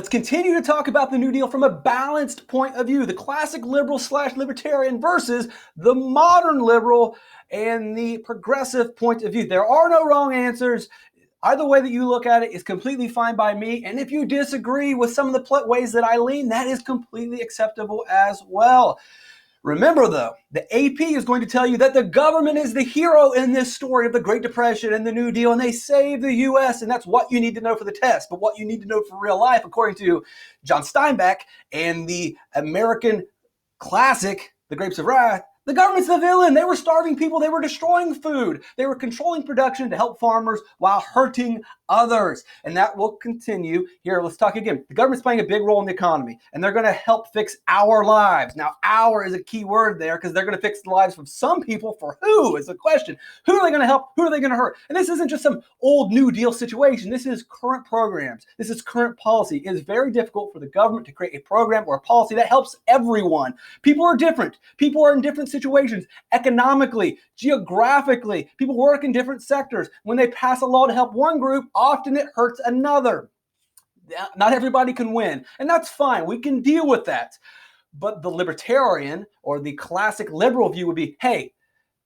Let's continue to talk about the New Deal from a balanced point of view, the classic liberal / libertarian versus the modern liberal and the progressive point of view. There are no wrong answers. Either way that you look at it is completely fine by me. And if you disagree with some of the ways that I lean, that is completely acceptable as well. Remember, though, the AP is going to tell you that the government is the hero in this story of the Great Depression and the New Deal, and they saved the U.S., and that's what you need to know for the test. But what you need to know for real life, according to John Steinbeck and the American classic, The Grapes of Wrath, the government's the villain. They were starving people. They were destroying food. They were controlling production to help farmers while hurting others. And that will continue. Here, let's talk again. The government's playing a big role in the economy, and they're going to help fix our lives. Now, our is a key word there because they're going to fix the lives of some people. For who is the question? Who are they going to help? Who are they going to hurt? And this isn't just some old New Deal situation. This is current programs. This is current policy. It is very difficult for the government to create a program or a policy that helps everyone. People are different. People are in different situations, economically, geographically. People work in different sectors. When they pass a law to help one group, often it hurts another. Not everybody can win, and that's fine. We can deal with that. But the libertarian or the classic liberal view would be, hey,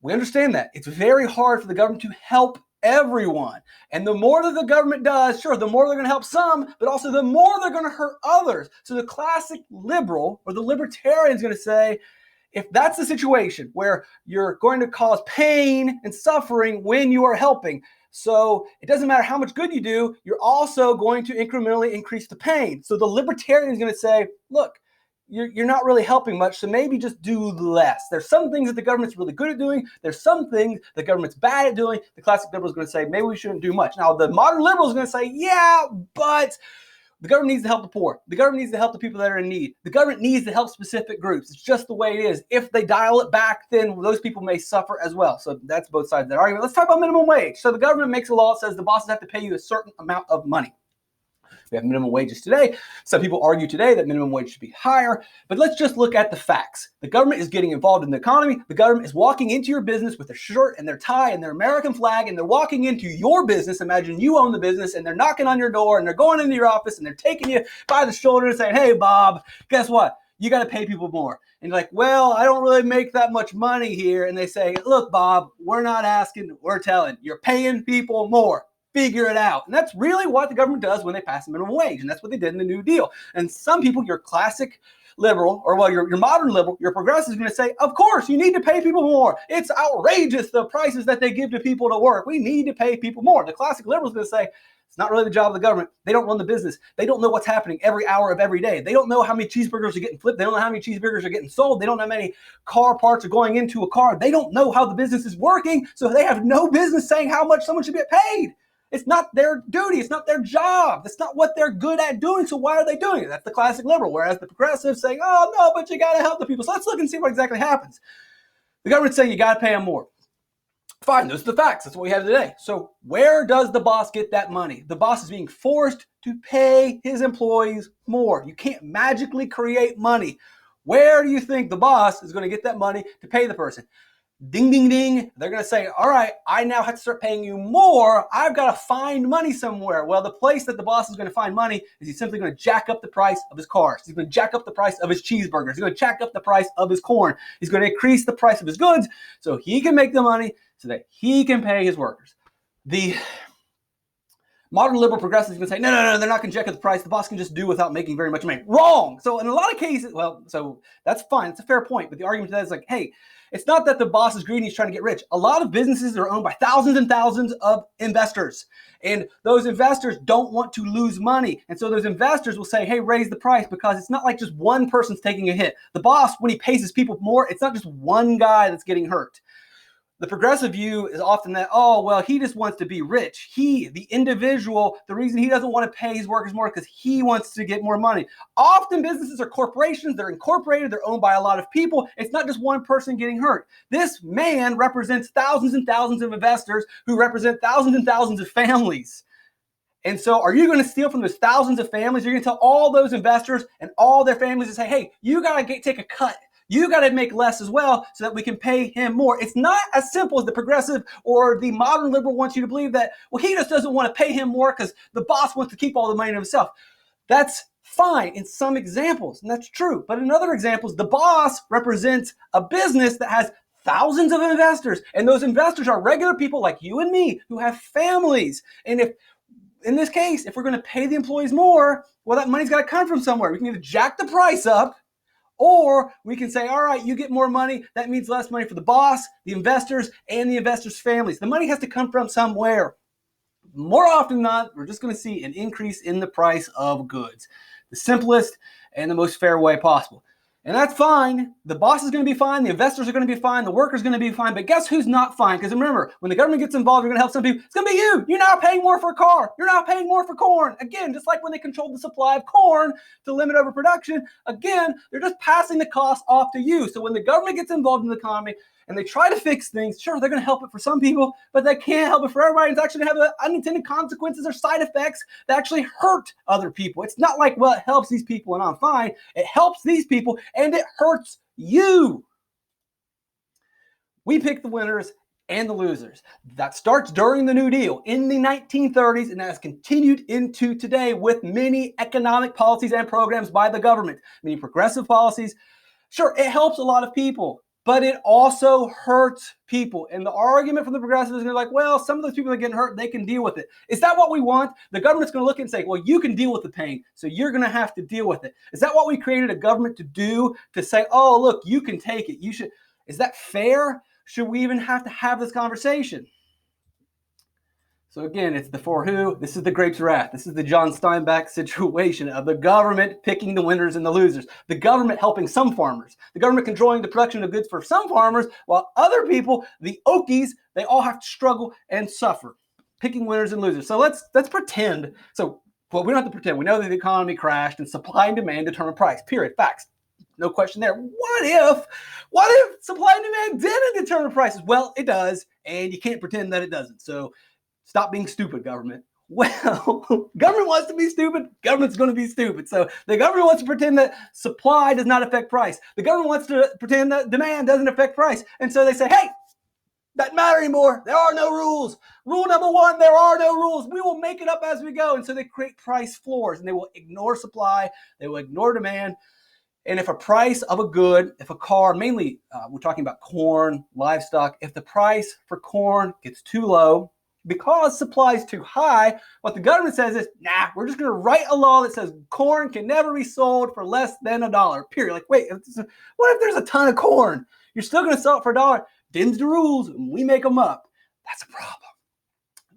we understand that. It's very hard for the government to help everyone. And the more that the government does, sure, the more they're going to help some, but also the more they're going to hurt others. So the classic liberal or the libertarian is going to say, if that's the situation where you're going to cause pain and suffering when you are helping, so it doesn't matter how much good you do, you're also going to incrementally increase the pain. So the libertarian is going to say, look, you're not really helping much, so maybe just do less. There's some things that the government's really good at doing. There's some things the government's bad at doing. The classic liberal is going to say, maybe we shouldn't do much. Now, the modern liberal is going to say, yeah, but the government needs to help the poor. The government needs to help the people that are in need. The government needs to help specific groups. It's just the way it is. If they dial it back, then those people may suffer as well. So that's both sides of that argument. Let's talk about minimum wage. So the government makes a law that says the bosses have to pay you a certain amount of money. We have minimum wages today. Some people argue today that minimum wage should be higher, but let's just look at the facts. The government is getting involved in the economy. The government is walking into your business with their shirt and their tie and their American flag, and they're walking into your business. Imagine you own the business, and they're knocking on your door, and they're going into your office, and they're taking you by the shoulder and saying, hey, Bob, guess what? You got to pay people more. And you're like, well, I don't really make that much money here. And they say, look, Bob, we're not asking, we're telling. You're paying people more. Figure it out. And that's really what the government does when they pass a minimum wage. And that's what they did in the New Deal. And some people, your classic liberal, or well, your modern liberal, your progressive is going to say, of course, you need to pay people more. It's outrageous, the prices that they give to people to work. We need to pay people more. The classic liberal is going to say, it's not really the job of the government. They don't run the business. They don't know what's happening every hour of every day. They don't know how many cheeseburgers are getting flipped. They don't know how many cheeseburgers are getting sold. They don't know how many car parts are going into a car. They don't know how the business is working. So they have no business saying how much someone should get paid. It's not their duty. It's not their job. That's not what they're good at doing. So why are they doing it? That's the classic liberal. Whereas the progressives saying, oh, no, but you got to help the people. So let's look and see what exactly happens. The government's saying you got to pay them more. Fine, those are the facts. That's what we have today. So where does the boss get that money? The boss is being forced to pay his employees more. You can't magically create money. Where do you think the boss is going to get that money to pay the person? Ding, ding, ding. They're going to say, all right, I now have to start paying you more. I've got to find money somewhere. Well, the place that the boss is going to find money is he's simply going to jack up the price of his cars. He's going to jack up the price of his cheeseburgers. He's going to jack up the price of his corn. He's going to increase the price of his goods so he can make the money so that he can pay his workers. The modern liberal progressives are going to say, no, they're not going to jack up the price. The boss can just do without making very much money. Wrong. So in a lot of cases, well, so that's fine. It's a fair point. But the argument to that is like, hey, it's not that the boss is greedy, he's trying to get rich. A lot of businesses are owned by thousands and thousands of investors. And those investors don't want to lose money. And so those investors will say, hey, raise the price, because it's not like just one person's taking a hit. The boss, when he pays his people more, it's not just one guy that's getting hurt. The progressive view is often that, oh, well, he just wants to be rich. He, the individual, the reason he doesn't want to pay his workers more is because he wants to get more money. Often businesses are corporations. They're incorporated. They're owned by a lot of people. It's not just one person getting hurt. This man represents thousands and thousands of investors who represent thousands and thousands of families. And so are you going to steal from those thousands of families? You're going to tell all those investors and all their families to say, hey, you got to take a cut. You got to make less as well so that we can pay him more. It's not as simple as the progressive or the modern liberal wants you to believe that, well, he just doesn't want to pay him more because the boss wants to keep all the money to himself. That's Fine, in some examples, and that's true. But in other examples, the boss represents a business that has thousands of investors, and those investors are regular people like you and me who have families. And if, in this case, if we're going to pay the employees more, well, that money's got to come from somewhere. We can either jack the price up, or we can say, all right, you get more money. That means less money for the boss, the investors, and the investors' families. The money has to come from somewhere. More often than not, we're just going to see an increase in the price of goods. The simplest and the most fair way possible. And that's fine. The boss is going to be fine. The investors are going to be fine. The workers are going to be fine. But guess who's not fine? Because remember, when the government gets involved, you're going to help some people. It's going to be you. You're now paying more for a car. You're now paying more for corn. Again, just like when they controlled the supply of corn to limit overproduction, again, they're just passing the cost off to you. So when the government gets involved in the economy and they try to fix things, sure, they're going to help it for some people, but they can't help it for everybody. It's actually going to have unintended consequences or side effects that actually hurt other people. It's not like, well, it helps these people and I'm fine. It helps these people and it hurts you. We pick the winners and the losers. That starts during the New Deal in the 1930s and has continued into today with many economic policies and programs by the government, many progressive policies. Sure, it helps a lot of people, but it also hurts people. And the argument from the progressives is like, well, some of those people that are getting hurt, they can deal with it. Is that what we want? The government's going to look and say, well, you can deal with the pain, so you're going to have to deal with it. Is that what we created a government to do? To say, oh, look, you can take it. You should. Is that fair? Should we even have to have this conversation? So again, it's the for who. This is the grapes of wrath. This is the John Steinbeck situation of the government picking the winners and the losers. The government helping some farmers. The government controlling the production of goods for some farmers, while other people, the Okies, they all have to struggle and suffer. Picking winners and losers. So let's pretend. So, well, we don't have to pretend. We know that the economy crashed and supply and demand determine price. Period. Facts. No question there. What if supply and demand didn't determine prices? Well, it does, and you can't pretend that it doesn't. So stop being stupid, government. Well, government wants to be stupid. Government's going to be stupid. So the government wants to pretend that supply does not affect price. The government wants to pretend that demand doesn't affect price. And so they say, hey, doesn't matter anymore. There are no rules. Rule number one, there are no rules. We will make it up as we go. And so they create price floors, and they will ignore supply. They will ignore demand. And if a price of a good, if a car, mainly we're talking about corn, livestock, if the price for corn gets too low, because supply is too high, what the government says is, nah, we're just going to write a law that says corn can never be sold for less than $1, period. Like, wait, what if there's a ton of corn? You're still going to sell it for $1. Them's the rules, and we make them up. That's a problem.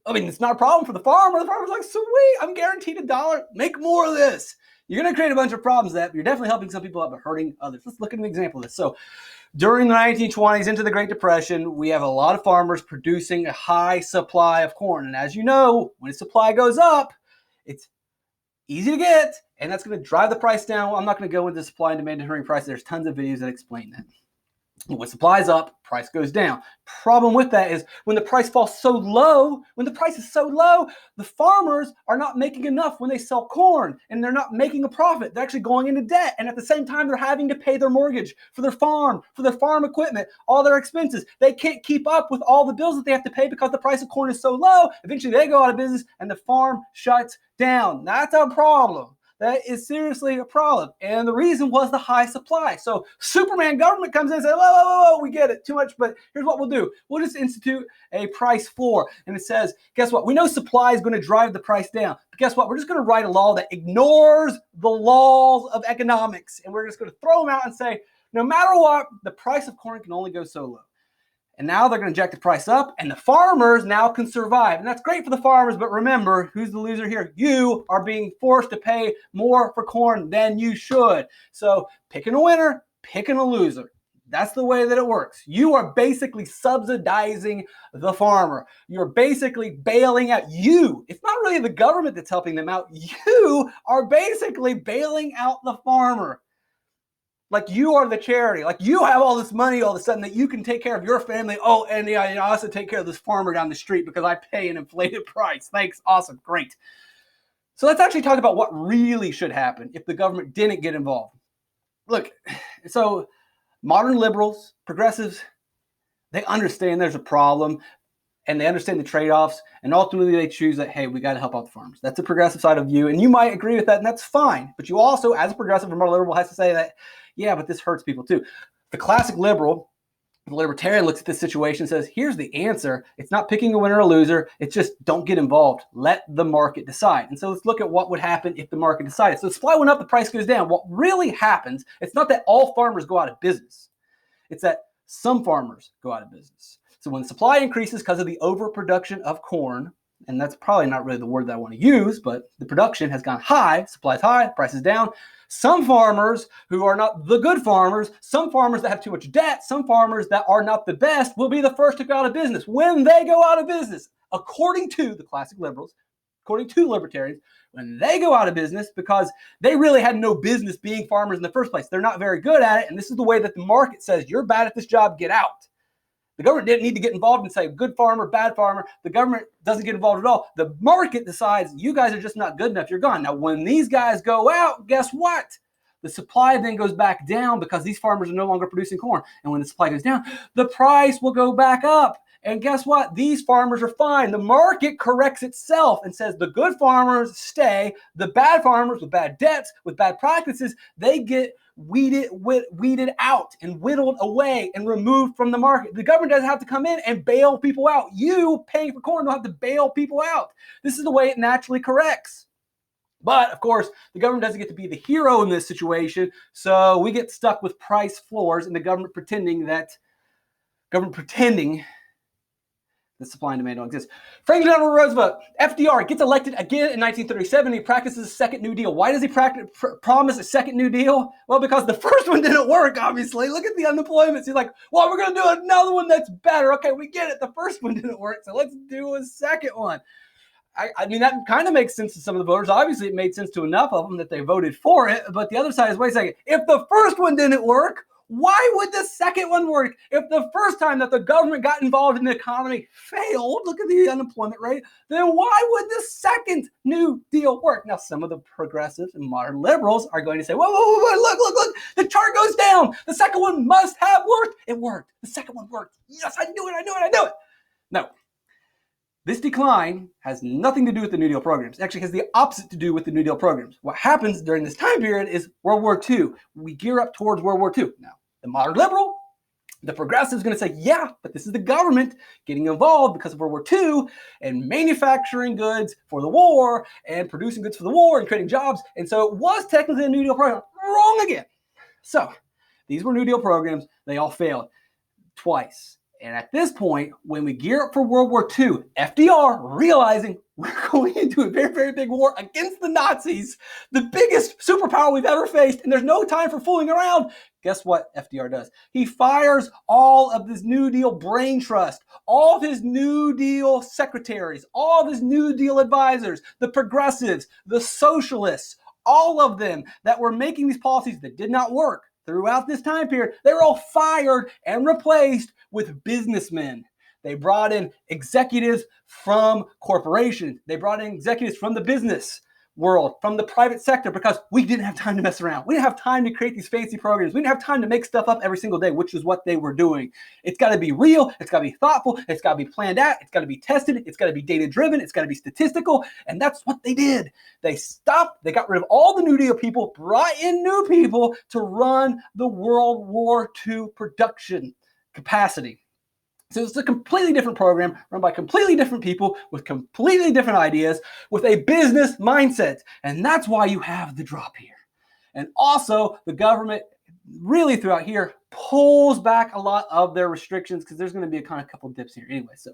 I mean, it's not a problem for the farmer. The farmer's like, sweet, I'm guaranteed $1. Make more of this. You're going to create a bunch of problems that you're definitely helping some people out, but hurting others. Let's look at an example of this. So during the 1920s into the Great Depression, we have a lot of farmers producing a high supply of corn. And as you know, when supply goes up, it's easy to get, and that's going to drive the price down. I'm not going to go into supply and demand determining price. There's tons of videos that explain that. When supply is up, price goes down. Problem with that is when the price falls so low, when the price is so low, the farmers are not making enough when they sell corn, and they're not making a profit. They're actually going into debt, and at the same time, they're having to pay their mortgage for their farm equipment, all their expenses. They can't keep up with all the bills that they have to pay because the price of corn is so low. Eventually, they go out of business, and the farm shuts down. That's a problem. That is seriously a problem. And the reason was the high supply. So Superman government comes in and says, whoa, we get it, too much, but here's what we'll do. We'll just institute a price floor. And it says, guess what? We know supply is going to drive the price down. But guess what? We're just going to write a law that ignores the laws of economics. And we're just going to throw them out and say, no matter what, the price of corn can only go so low. And now they're going to jack the price up, and the farmers now can survive. And that's great for the farmers, but remember, who's the loser here? You are being forced to pay more for corn than you should. So picking a winner, picking a loser. That's the way that it works. You are basically subsidizing the farmer. You're basically bailing out you. It's not really the government that's helping them out. You are basically bailing out the farmer. Like you are the charity. Like you have all this money all of a sudden that you can take care of your family. Oh, and yeah, I also take care of this farmer down the street because I pay an inflated price. Thanks. Awesome. Great. So let's actually talk about what really should happen if the government didn't get involved. Look, so modern liberals, progressives, they understand there's a problem. and they understand the trade-offs, and ultimately they choose that, hey, we got to help out the farmers. That's the progressive side of you, and you might agree with that, and that's fine. But you also, as a progressive or more liberal, has to say that, yeah, but this hurts people too. The classic liberal, the libertarian, looks at this situation and says, here's the answer. It's not picking a winner or a loser. It's just don't get involved. Let the market decide. And so let's look at what would happen if the market decided. So the supply went up, the price goes down. What really happens, it's not that all farmers go out of business. It's that some farmers go out of business. So when the supply increases because of the overproduction of corn, and that's probably not really the word that I want to use, but the production has gone high, supply's high, price is down. Some farmers who are not the good farmers, some farmers that have too much debt, some farmers that are not the best will be the first to go out of business. When they go out of business, according to the classic liberals, according to libertarians, when they go out of business because they really had no business being farmers in the first place. They're not very good at it, and this is the way that the market says, you're bad at this job, get out. The government didn't need to get involved and say good farmer, bad farmer. The government doesn't get involved at all. The market decides you guys are just not good enough. You're gone. Now, when these guys go out, guess what? The supply then goes back down because these farmers are no longer producing corn. And when the supply goes down, the price will go back up. And guess what? These farmers are fine. The market corrects itself and says the good farmers stay. The bad farmers with bad debts, with bad practices, they get weeded out and whittled away and removed from the market. The government doesn't have to come in and bail people out. You paying for corn don't have to bail people out. This is the way it naturally corrects. But of course, the government doesn't get to be the hero in this situation. So we get stuck with price floors and the government pretending that supply and demand don't exist. Franklin Delano Roosevelt, FDR, gets elected again in 1937. He practices a second New Deal. Why does he promise a second New Deal? Well, because the first one didn't work, obviously. Look at the unemployment. He's like, well, we're going to do another one that's better. Okay, we get it. The first one didn't work, so let's do a second one. I mean, that kind of makes sense to some of the voters. Obviously, it made sense to enough of them that they voted for it. But the other side is, wait a second, if the first one didn't work, why would the second one work? If the first time that the government got involved in the economy failed, look at the unemployment rate, then why would the second New Deal work? Now, some of the progressives and modern liberals are going to say, whoa, look, the chart goes down. The second one must have worked. It worked. The second one worked. Yes, I knew it. No. This decline has nothing to do with the New Deal programs. It actually has the opposite to do with the New Deal programs. What happens during this time period is World War II. We gear up towards World War II. Now, the modern liberal, the progressive is going to say, yeah, but this is the government getting involved because of World War II and manufacturing goods for the war and producing goods for the war and creating jobs. And so it was technically a New Deal program. Wrong again. So these were New Deal programs. They all failed twice. And at this point, when we gear up for World War II, FDR, realizing we're going into a very, very big war against the Nazis, the biggest superpower we've ever faced, and there's no time for fooling around, guess what FDR does? He fires all of this New Deal brain trust, all of his New Deal secretaries, all of his New Deal advisors, the progressives, the socialists, all of them that were making these policies that did not work throughout this time period. They were all fired and replaced with businessmen. They brought in executives from corporations. They brought in executives from the business world, from the private sector, because we didn't have time to mess around. We didn't have time to create these fancy programs. We didn't have time to make stuff up every single day, which is what they were doing. It's got to be real. It's got to be thoughtful. It's got to be planned out. It's got to be tested. It's got to be data driven. It's got to be statistical. And that's what they did. They stopped. They got rid of all the New Deal people, brought in new people to run the World War II production capacity. So it's a completely different program run by completely different people with completely different ideas with a business mindset. And that's why you have the drop here. And also the government really throughout here pulls back a lot of their restrictions because there's going to be a kind of couple dips here anyway. So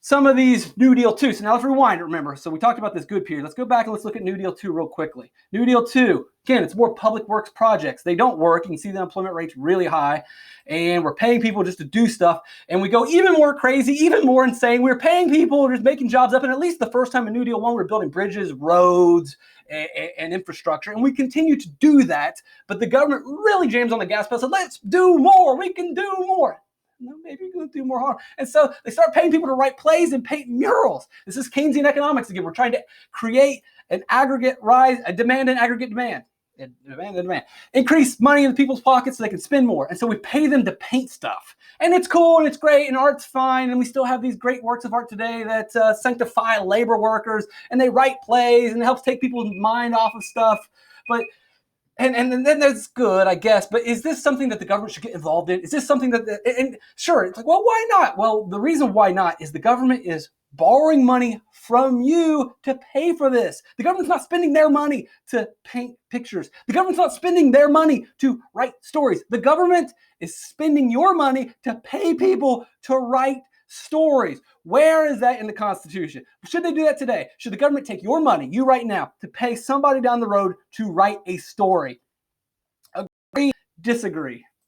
some of these New Deal 2. So now let's rewind, remember. So we talked about this good period. Let's go back and let's look at New Deal 2 real quickly. New Deal 2, again, it's more public works projects. They don't work. You can see the unemployment rate's really high. And we're paying people just to do stuff. And we go even more crazy, even more insane. We're paying people, just making jobs up. And at least the first time in New Deal 1, we're building bridges, roads, and infrastructure. And we continue to do that. But the government really jams on the gas pedal and said, let's do more. We can do more. No, maybe you're going to do more harm. And so they start paying people to write plays and paint murals. This is Keynesian economics again. We're trying to create an aggregate rise, a demand and aggregate demand. demand. Increase money in the people's pockets so they can spend more. And so we pay them to paint stuff. And it's cool and it's great and art's fine. And we still have these great works of art today that sanctify labor workers, and they write plays and it helps take people's mind off of stuff. But and then that's good, I guess. But is this something that the government should get involved in? Is this something that and sure, it's like, well, why not? Well, the reason why not is the government is borrowing money from you to pay for this. The government's not spending their money to paint pictures. The government's not spending their money to write stories. The government is spending your money to pay people to write stories. Where is that in the Constitution? Should they do that today? Should the government take your money, you right now, to pay somebody down the road to write a story? Agree, disagree?